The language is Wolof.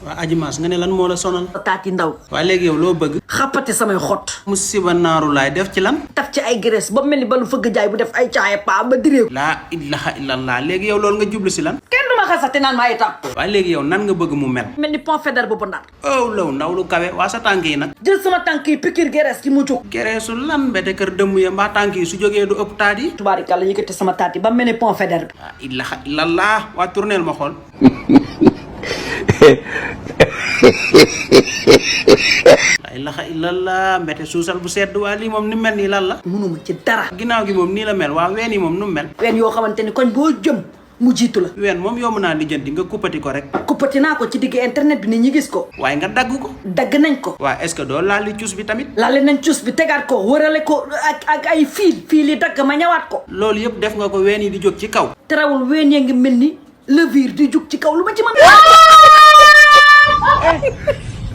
waa Adji Mass nga ne lan moo la sonal. taati ndaw. waa léegi yow loo bëgg. xappati samay xott. musiba naaru laay def ci lan. taf ci ay graisse ba mel ni ba lu fëgg jaay bu def ay caaya paa ba direeku. laa ilaha illallah léegi yow loolu nga jublu si lan. kenn du ma xasati naan ma ay tàpp. waa léegi yow nan nga bëgg mu mel. mel ni pont fédéral bu ndar. oh law ndaw lu kawe waa sa tànk yi nag. jël sama tànk yi piqûre graisse ki mu jóg. gereesu lan mbete kër dëmm ya mbaa tànk yi su jógee du ëpp taat yi. tubaarikàlla yëkkati sama taat yi ba mel ni pont fédéral bi. laa ilaha illallah waa tourneel ma xool. la ilaha illallah mbete suusal bu sedd waa lii moom ni mel nii lan la. mënuma ci dara. ginnaaw gi moom nii la mel waa ween yi moom nu mel. ween yoo xamante ni koñ boo jëm mu jiitu la. ween moom yomb naa lijjanti nga kuppati ko rek. kuppati naa ko ci digg internet bi nit ñi gis ko. waaye nga dagg ko. dagg nañ ko. waa est-ce que doo laal li cuus bi tamit. laale nañ cus bi tegaat ko wërale ko ak ay fiil yi dagg ma ñëwaat ko. loolu yëpp def nga ko ween yi di jóg ci kaw. terewul ween yaa ngi mel ni levure di jug ci kaw lu ma ci mën.